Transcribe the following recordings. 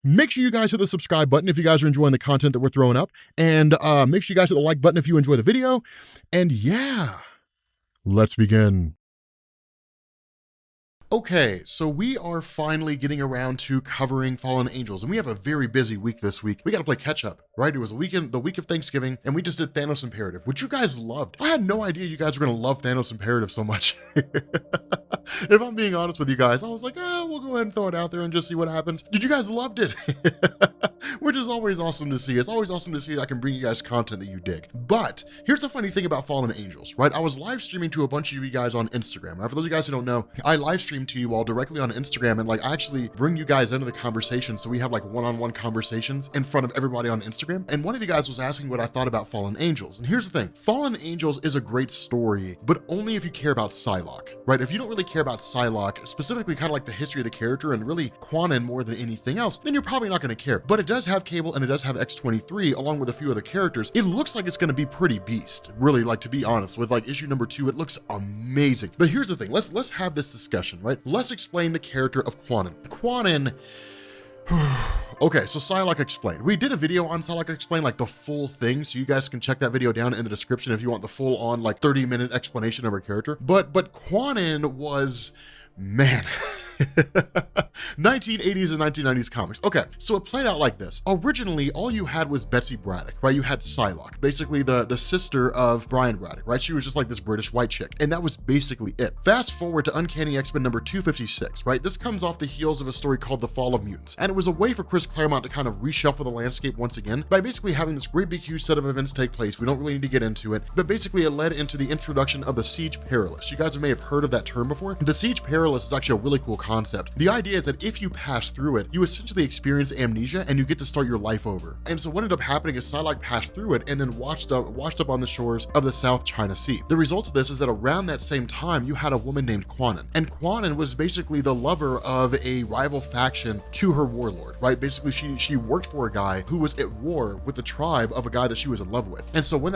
Make sure you guys hit the subscribe button if you guys are enjoying the content that we're throwing up. And make sure you guys hit the like button if you enjoy the video. And yeah, let's begin. Okay, so we are finally getting around to covering Fallen Angels, and we have a very busy week this week. We gotta play catch up, right? It was the week of Thanksgiving, and we just did Thanos Imperative, which you guys loved. I had no idea you guys were gonna love Thanos Imperative so much. If I'm being honest with you guys, I was like, we'll go ahead and throw it out there and just see what happens. Did you guys loved it? Which is always awesome to see. It's always awesome to see that I can bring you guys content that you dig. But here's the funny thing about Fallen Angels, right? I was live streaming to a bunch of you guys on Instagram. Right? For those of you guys who don't know, I live stream to you all directly on Instagram, and like I actually bring you guys into the conversation, so we have like one-on-one conversations in front of everybody on Instagram. And one of you guys was asking what I thought about Fallen Angels, and here's the thing: Fallen Angels is a great story, but only if you care about Psylocke, right? If you don't really care about Psylocke, specifically kind of like the history of the character and really Quanon more than anything else, then you're probably not going to care. But it does have Cable and it does have X-23 along with a few other characters. It looks like it's going to be pretty beast, really, like, to be honest. With like issue number 2, it looks amazing. But here's the thing: let's have this discussion, right? Let's explain the character of Quanon. Okay, so Psylocke Explained. We did a video on Psylocke Explained, like the full thing, so you guys can check that video down in the description if you want the full on like 30-minute explanation of her character. But Quanon was, man. 1980s and 1990s comics. Okay, so it played out like this. Originally, all you had was Betsy Braddock, right? You had Psylocke, basically the sister of Brian Braddock, right? She was just like this British white chick, and that was basically it. Fast forward to Uncanny X-Men number 256, right? This comes off the heels of a story called The Fall of Mutants, and it was a way for Chris Claremont to kind of reshuffle the landscape once again by basically having this great big huge set of events take place. We don't really need to get into it, but basically it led into the introduction of the Siege Perilous. You guys may have heard of that term before. The Siege Perilous is actually a really cool concept. The idea is that if you pass through it, you essentially experience amnesia and you get to start your life over. And so what ended up happening is Psylocke passed through it and then washed up on the shores of the South China Sea. The result of this is that around that same time, you had a woman named Quanon. And Quanon was basically the lover of a rival faction to her warlord, right? Basically, she worked for a guy who was at war with the tribe of a guy that she was in love with. And so when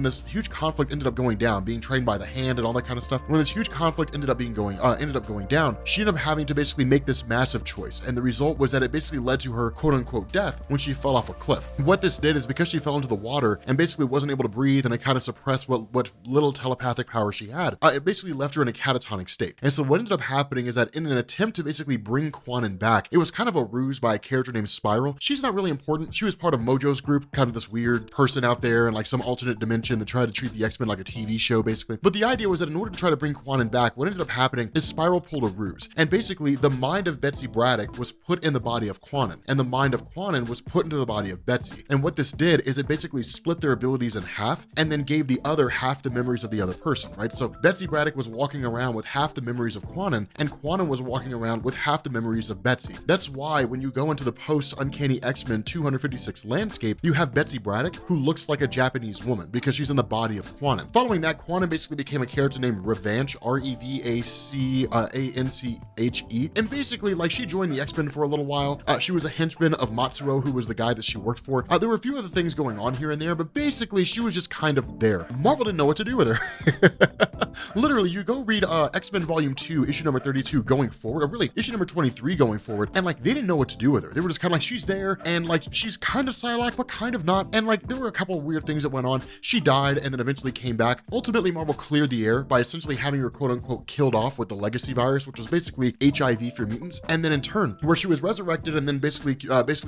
this huge conflict ended up going down, being trained by the hand and all that kind of stuff, when this huge conflict ended up going down, she ended up having to basically make this massive choice. And the result was that it basically led to her quote unquote death when she fell off a cliff. What this did is, because she fell into the water and basically wasn't able to breathe, and it kind of suppressed what little telepathic power she had, it basically left her in a catatonic state. And so what ended up happening is that in an attempt to basically bring Quanon back, it was kind of a ruse by a character named Spiral. She's not really important. She was part of Mojo's group, kind of this weird person out there in like some alternate dimension that tried to treat the X-Men like a TV show, basically. But the idea was that in order to try to bring Quanon back, what ended up happening is Spiral pulled a ruse. And basically the mind of Betsy Braddock was put in the body of Quanon, and the mind of Quanon was put into the body of Betsy. And what this did is it basically split their abilities in half and then gave the other half the memories of the other person, right? So Betsy Braddock was walking around with half the memories of Quanon, and Quanon was walking around with half the memories of Betsy. That's why when you go into the post Uncanny X-Men 256 landscape, you have Betsy Braddock, who looks like a Japanese woman because she's in the body of Quanon. Following that, Quanon basically became a character named Revanche, Revanche, and basically, like, she joined the X-Men for a little while. She was a henchman of Matsuo, who was the guy that she worked for. There were a few other things going on here and there, but basically she was just kind of there. Marvel didn't know what to do with her. Literally, you go read X-Men Volume 2, issue number 32 going forward, or really issue number 23 going forward, and like they didn't know what to do with her. They were just kind of like, she's there, and like she's kind of Psylocke, but kind of not. And like there were a couple of weird things that went on. She died and then eventually came back. Ultimately, Marvel cleared the air by essentially having her quote unquote killed off with the legacy virus, which was basically HIV for mutants. And then in turn, where she was resurrected and then basically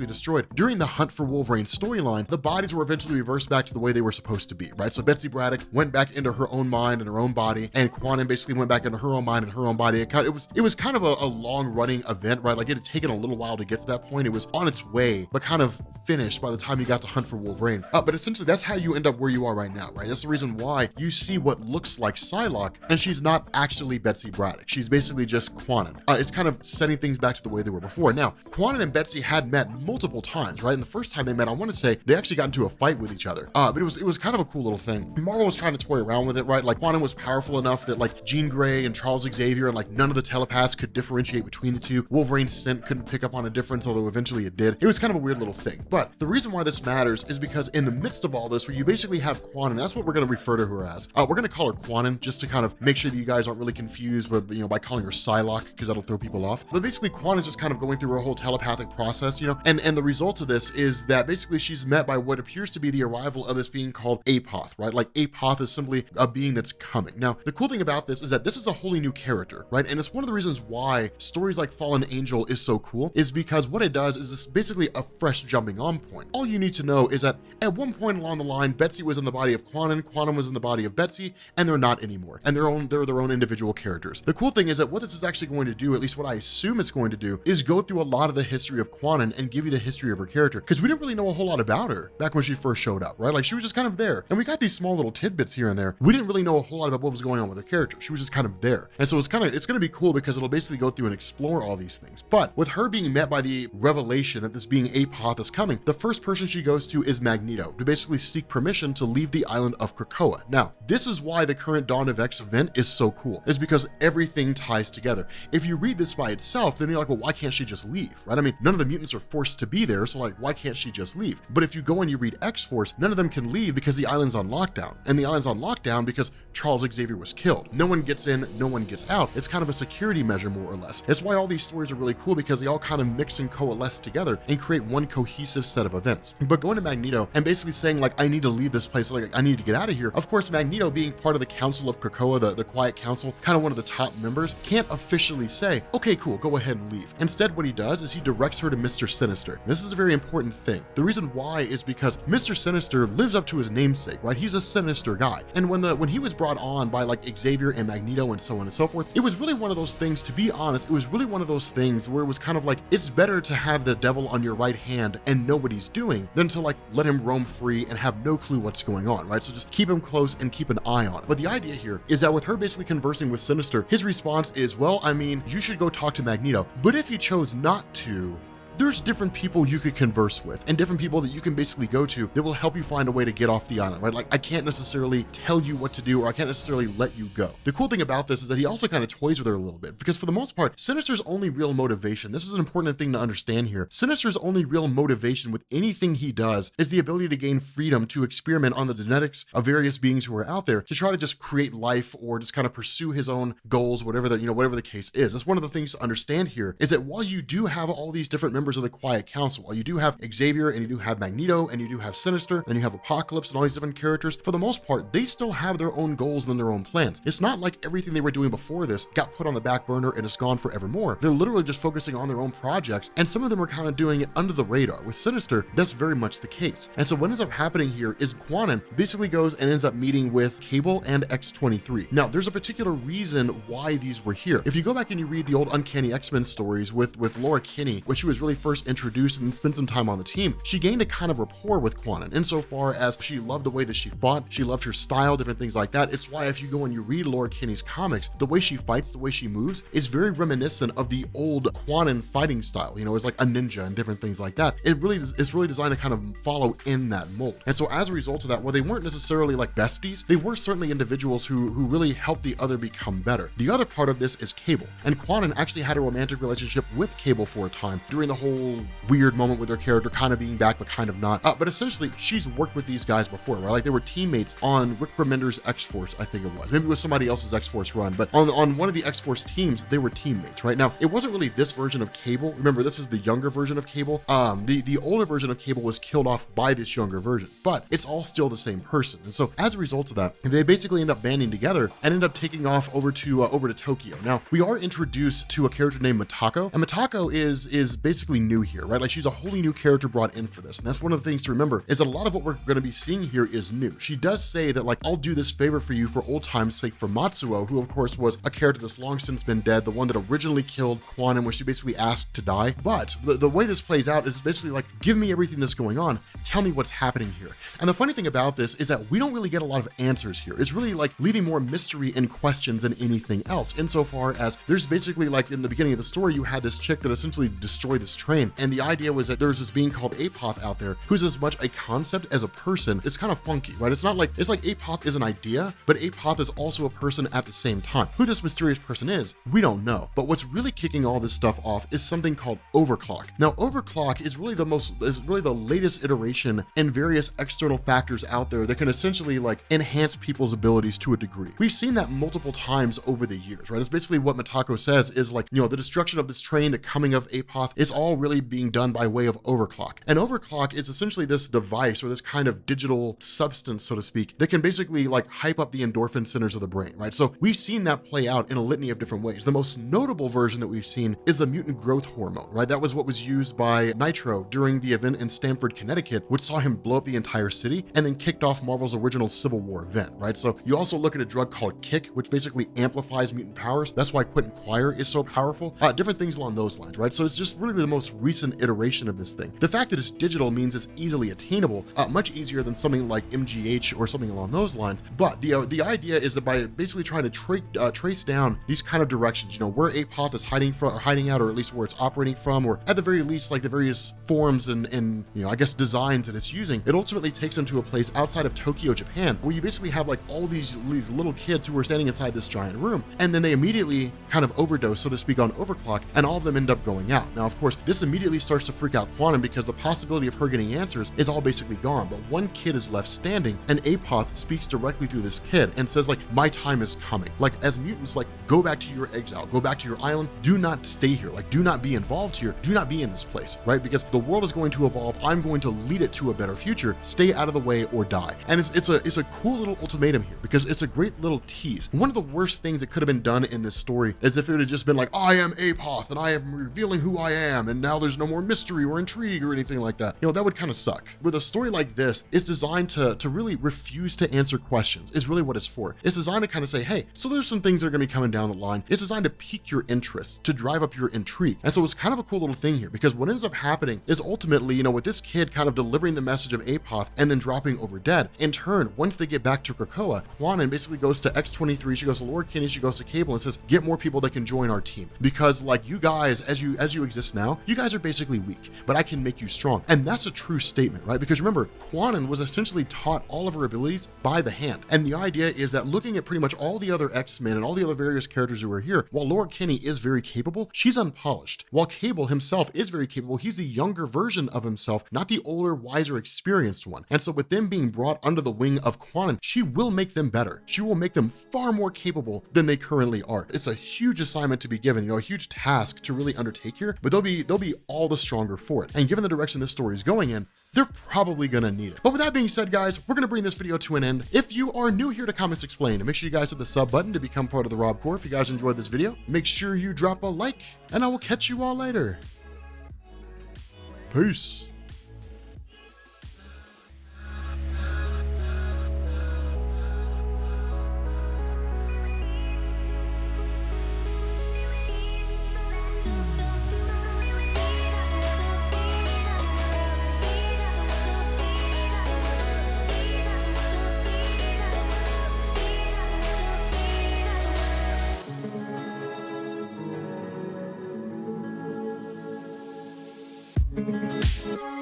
destroyed. During the Hunt for Wolverine storyline, the bodies were eventually reversed back to the way they were supposed to be, right? So Betsy Braddock went back into her own mind and her own body, and Quanon basically went back into her own mind and her own body. It was kind of a long running event, right? Like it had taken a little while to get to that point. It was on its way, but kind of finished by the time you got to Hunt for Wolverine. But essentially that's how you end up where you are right now, right? That's the reason why you see what looks like Psylocke, and she's not actually Betsy Braddock. She's basically just Quanon. It's kind of setting things back to the way they were before. Now, Quanon and Betsy had met multiple times, right? And the first time they met, I want to say they actually got into a fight with each other. But it was kind of a cool little thing. Marvel was trying to toy around with it, right? Like Quanon was powerful powerful enough that like Jean Grey and Charles Xavier and like none of the telepaths could differentiate between the two. Wolverine's scent couldn't pick up on a difference, although eventually it did. It was kind of a weird little thing. But the reason why this matters is because in the midst of all this, where you basically have Quanon, that's what we're going to refer to her as. We're going to call her Quanon just to kind of make sure that you guys aren't really confused with, by calling her Psylocke, because that'll throw people off. But basically Quanon just kind of going through her whole telepathic process, and the result of this is that basically she's met by what appears to be the arrival of this being called Apoth, right? Like Apoth is simply a being that's coming. Now, the cool thing about this is that this is a wholly new character, right? And it's one of the reasons why stories like Fallen Angel is so cool, is because what it does is it's basically a fresh jumping on point. All you need to know is that at one point along the line, Betsy was in the body of Quanon, Quanon was in the body of Betsy, and they're not anymore. And they're their own individual characters. The cool thing is that what this is actually going to do, at least what I assume it's going to do, is go through a lot of the history of Quanon and give you the history of her character, because we didn't really know a whole lot about her back when she first showed up, right? Like she was just kind of there, and we got these small little tidbits here and there. We didn't really know a whole lot about what was going on with her character. She was just kind of there, and so it's going to be cool because it'll basically go through and explore all these things. But with her being met by the revelation that this being Apoth is coming, the first person she goes to is Magneto to basically seek permission to leave the island of Krakoa. Now, this is why the current Dawn of X event is so cool, is because everything ties together. If you read this by itself, then you're like, well, why can't she just leave, right? I mean, none of the mutants are forced to be there, so like, why can't she just leave? But if you go and you read X-Force, none of them can leave because the island's on lockdown, and the island's on lockdown because Charles Xavier was killed. No one gets in, no one gets out. It's kind of a security measure, more or less. It's why all these stories are really cool, because they all kind of mix and coalesce together and create one cohesive set of events. But going to Magneto and basically saying like, I need to leave this place, like I need to get out of here. Of course, Magneto being part of the Council of Krakoa, the Quiet Council, kind of one of the top members, can't officially say, okay, cool, go ahead and leave. Instead, what he does is he directs her to Mr. Sinister. This is a very important thing. The reason why is because Mr. Sinister lives up to his namesake, right? He's a sinister guy. And when he was brought on by like Xavier and Magneto and so on and so forth, it was really one of those things, to be honest, it was really one of those things where it was kind of like, it's better to have the devil on your right hand and know what he's doing than to like let him roam free and have no clue what's going on, right? So just keep him close and keep an eye on him. But the idea here is that with her basically conversing with Sinister, his response is, well, I mean, you should go talk to Magneto. But if you chose not to, there's different people you could converse with and different people that you can basically go to that will help you find a way to get off the island, right? Like I can't necessarily tell you what to do, or I can't necessarily let you go. The cool thing about this is that he also kind of toys with her a little bit, because for the most part, Sinister's only real motivation, this is an important thing to understand here, Sinister's only real motivation with anything he does is the ability to gain freedom to experiment on the genetics of various beings who are out there to try to just create life or just kind of pursue his own goals, whatever the case is. That's one of the things to understand here, is that while you do have all these different members of the Quiet Council, while you do have Xavier and you do have Magneto and you do have Sinister and you have Apocalypse and all these different characters, for the most part, they still have their own goals and their own plans. It's not like everything they were doing before this got put on the back burner and is gone forevermore. They're literally just focusing on their own projects, and some of them are kind of doing it under the radar. With Sinister, that's very much the case. And so what ends up happening here is Quanon basically goes and ends up meeting with Cable and X-23. Now, there's a particular reason why these were here. If you go back and you read the old Uncanny X-Men stories with Laura Kinney, when she was really first introduced and spent some time on the team, she gained a kind of rapport with Quanon insofar as she loved the way that she fought, she loved her style, different things like that. It's why if you go and you read Laura Kinney's comics, the way she fights, the way she moves is very reminiscent of the old Quanon fighting style. It's like a ninja and different things like that. It's really designed to kind of follow in that mold. And so as a result of that, while they weren't necessarily like besties, they were certainly individuals who really helped the other become better. The other part of this is Cable, and Quanon actually had a romantic relationship with Cable for a time during the whole weird moment with their character kind of being back but kind of not. But essentially, she's worked with these guys before, right? Like they were teammates on Rick Remender's X-Force, I think it was. Maybe it was somebody else's X-Force run, but on one of the X-Force teams, they were teammates, right? Now, it wasn't really this version of Cable. Remember, this is the younger version of Cable. The older version of Cable was killed off by this younger version, but it's all still the same person. And so as a result of that, they basically end up banding together and end up taking off over to Tokyo. Now, we are introduced to a character named Mitako, and Mitako is basically new here, right? Like she's a wholly new character brought in for this. And that's one of the things to remember, is that a lot of what we're going to be seeing here is new. She does say that like, I'll do this favor for you for old time's sake for Matsuo, who of course was a character that's long since been dead, the one that originally killed Quanon when she basically asked to die. But the way this plays out is basically like, give me everything that's going on, tell me what's happening here. And the funny thing about this is that we don't really get a lot of answers here. It's really like leaving more mystery and questions than anything else, insofar as there's basically like in the beginning of the story, you had this chick that essentially destroyed this train. And the idea was that there's this being called Apoth out there who's as much a concept as a person. It's kind of funky, right? It's like Apoth is an idea, but Apoth is also a person at the same time. Who this mysterious person is, we don't know. But what's really kicking all this stuff off is something called overclock. Now, overclock is really the latest iteration in various external factors out there that can essentially like enhance people's abilities to a degree. We've seen that multiple times over the years, right? It's basically what Mitako says is like, you know, the destruction of this train, the coming of Apoth is all really being done by way of overclock. And overclock is essentially this device or this kind of digital substance, so to speak, that can basically like hype up the endorphin centers of the brain, right? So we've seen that play out in a litany of different ways. The most notable version that we've seen is the mutant growth hormone, right? That was what was used by Nitro during the event in Stamford, Connecticut, which saw him blow up the entire city and then kicked off Marvel's original Civil War event, right? So you also look at a drug called Kick, which basically amplifies mutant powers. That's why Quentin Quire is so powerful. Different things along those lines, right? So it's just really the most recent iteration of this thing. The fact that it's digital means it's easily attainable, much easier than something like MGH or something along those lines. But the idea is that by basically trying to trace down these kind of directions, you know, where Apoth is hiding out, or at least where it's operating from, or at the very least, like the various forms and you know, I guess designs that it's using, it ultimately takes them to a place outside of Tokyo, Japan, where you basically have like all these little kids who are standing inside this giant room, and then they immediately kind of overdose, so to speak, on overclock, and all of them end up going out. Now, of course, this immediately starts to freak out Quantum because the possibility of her getting answers is all basically gone, but one kid is left standing, and Apoth speaks directly through this kid and says like, my time is coming. Like, as mutants, like, go back to your exile, go back to your island, do not stay here, like, do not be involved here, do not be in this place, right? Because the world is going to evolve, I'm going to lead it to a better future, stay out of the way or die. And it's a cool little ultimatum here because it's a great little tease. One of the worst things that could have been done in this story is if it had just been like, I am Apoth and I am revealing who I am, and now there's no more mystery or intrigue or anything like that. You know, that would kind of suck. With a story like this, it's designed to really refuse to answer questions, is really what it's for. It's designed to kind of say, hey, so there's some things that are going to be coming down the line. It's designed to pique your interest, to drive up your intrigue. And so it's kind of a cool little thing here because what ends up happening is ultimately, you know, with this kid kind of delivering the message of Apoth and then dropping over dead, in turn, once they get back to Krakoa, Quanon basically goes to X-23, she goes to Lord Kinney, she goes to Cable and says, get more people that can join our team. Because like you guys, as you exist now, you guys are basically weak, but I can make you strong. And that's a true statement, right? Because remember, Quanon was essentially taught all of her abilities by the hand. And the idea is that looking at pretty much all the other X-Men and all the other various characters who are here, while Lord Kinney is very capable, she's unpolished. While Cable himself is very capable, he's the younger version of himself, not the older, wiser, experienced one. And so with them being brought under the wing of Quanon, she will make them better. She will make them far more capable than they currently are. It's a huge assignment to be given, you know, a huge task to really undertake here, but they'll be all the stronger for it. And given the direction this story is going in, they're probably gonna need it. But with that being said, guys, we're gonna bring this video to an end. If you are new here to Comics Explained, make sure you guys hit the sub button to become part of the Rob Corps. If you guys enjoyed this video, make sure you drop a like, and I will catch you all later. Peace. Thank you.